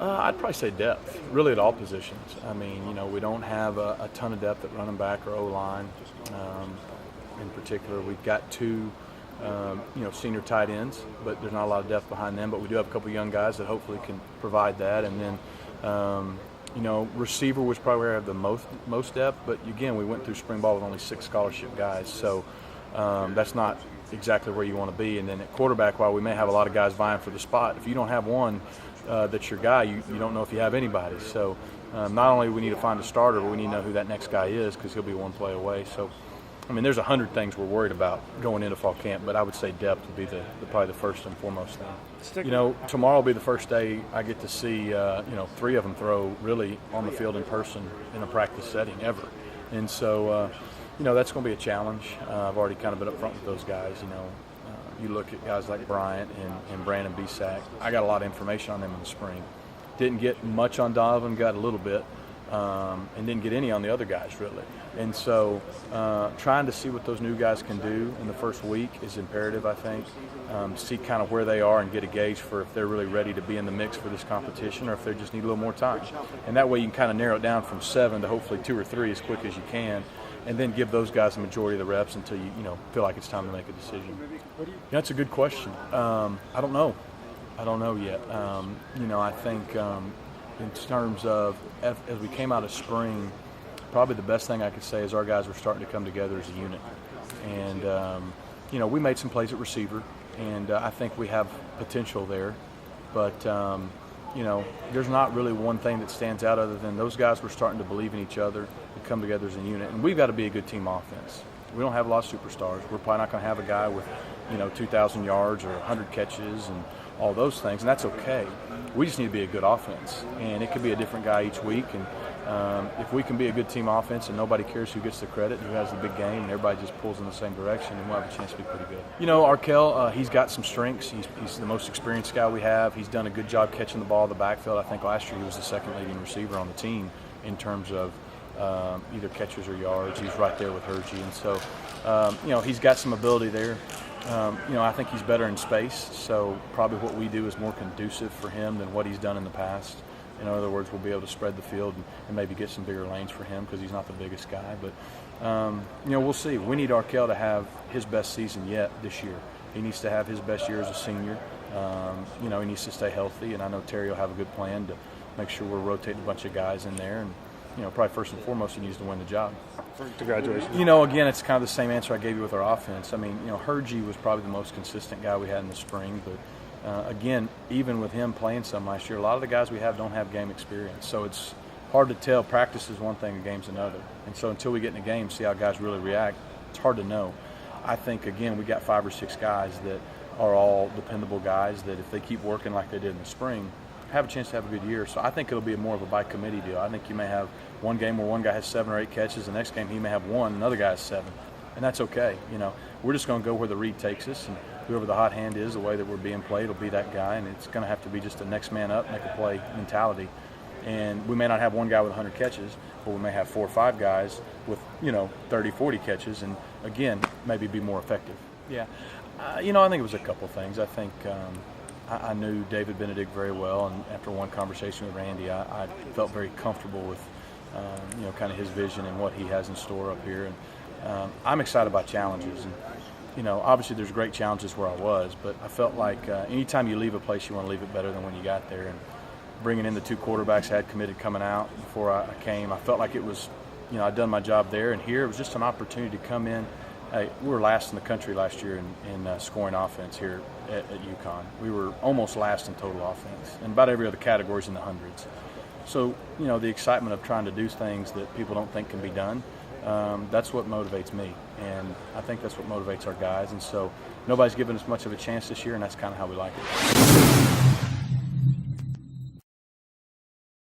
I'd probably say depth, really at all positions. I mean, we don't have a ton of depth at running back or O-line. In particular, we've got two, senior tight ends, but there's not a lot of depth behind them. But we do have a couple young guys that hopefully can provide that. And then, receiver was probably where I have the most depth. But again, we went through spring ball with only 6 scholarship guys, so that's not exactly where you want to be. And then at quarterback, while we may have a lot of guys vying for the spot, if you don't have one that's your guy, you don't know if you have anybody. So not only do we need to find a starter, but we need to know who that next guy is because he'll be one play away. So, there's 100 things we're worried about going into fall camp, but I would say depth would be probably the first and foremost thing. Tomorrow will be the first day I get to see, 3 of them throw really on the field in person in a practice setting ever. And so, that's going to be a challenge. I've already kind of been up front with those guys. You look at guys like Bryant and Brandon Bisak. I got a lot of information on them in the spring. Didn't get much on Donovan, got a little bit, and didn't get any on the other guys really. And so trying to see what those new guys can do in the first week is imperative, I think. See kind of where they are and get a gauge for if they're really ready to be in the mix for this competition or if they just need a little more time. And that way you can kind of narrow it down from 7 to hopefully 2 or 3 as quick as you can, and then give those guys the majority of the reps until you feel like it's time to make a decision. That's a good question. I don't know. I don't know yet. I think in terms of as we came out of spring, probably the best thing I could say is our guys were starting to come together as a unit. And, we made some plays at receiver, and I think we have potential there. But, there's not really one thing that stands out other than those guys were starting to believe in each other and come together as a unit. And we've got to be a good team offense. We don't have a lot of superstars. We're probably not going to have a guy with, 2,000 yards or 100 catches and all those things, and that's okay. We just need to be a good offense, and it could be a different guy each week. And if we can be a good team offense and nobody cares who gets the credit, who has the big game, and everybody just pulls in the same direction, then we'll have a chance to be pretty good. Arkell, he's got some strengths. He's the most experienced guy we have. He's done a good job catching the ball in the backfield. I think last year he was the second leading receiver on the team in terms of either catches or yards. He's right there with Hergy. And so, he's got some ability there. I think he's better in space, so probably what we do is more conducive for him than what he's done in the past. In other words, we'll be able to spread the field and maybe get some bigger lanes for him because he's not the biggest guy. But, we'll see. We need Arkell to have his best season yet this year. He needs to have his best year as a senior. He needs to stay healthy, and I know Terry will have a good plan to make sure we're rotating a bunch of guys in there. And, probably first and foremost, he needs to win the job. Congratulations. Again, it's kind of the same answer I gave you with our offense. Hergy was probably the most consistent guy we had in the spring, but again, even with him playing some last year, a lot of the guys we have don't have game experience. So it's hard to tell. Practice is one thing, a game's another. And so until we get in a game, see how guys really react, it's hard to know. I think, again, we got 5 or 6 guys that are all dependable guys that if they keep working like they did in the spring, have a chance to have a good year. So I think it'll be more of a by committee deal. I think you may have one game where one guy has 7 or 8 catches, the next game he may have 1, another guy has 7. And that's okay. We're just going to go where the read takes us, and whoever the hot hand is, the way that we're being played will be that guy, and it's going to have to be just a next man up, make a play mentality. And we may not have one guy with 100 catches, but we may have 4 or 5 guys with, 30, 40 catches, and again, maybe be more effective. Yeah. I think it was a couple things. I think I knew David Benedict very well, and after one conversation with Randy, I felt very comfortable with, kind of his vision and what he has in store up here. And I'm excited about challenges. And, obviously there's great challenges where I was, but I felt like anytime you leave a place, you want to leave it better than when you got there. And bringing in the 2 quarterbacks I had committed coming out before I came, I felt like it was, I'd done my job there. And here it was just an opportunity to come in. Hey, we were last in the country last year in scoring offense here at UConn. We were almost last in total offense, and about every other category is in the hundreds. So, the excitement of trying to do things that people don't think can be done, that's what motivates me, and I think that's what motivates our guys. And so nobody's given us much of a chance this year, and that's kind of how we like it.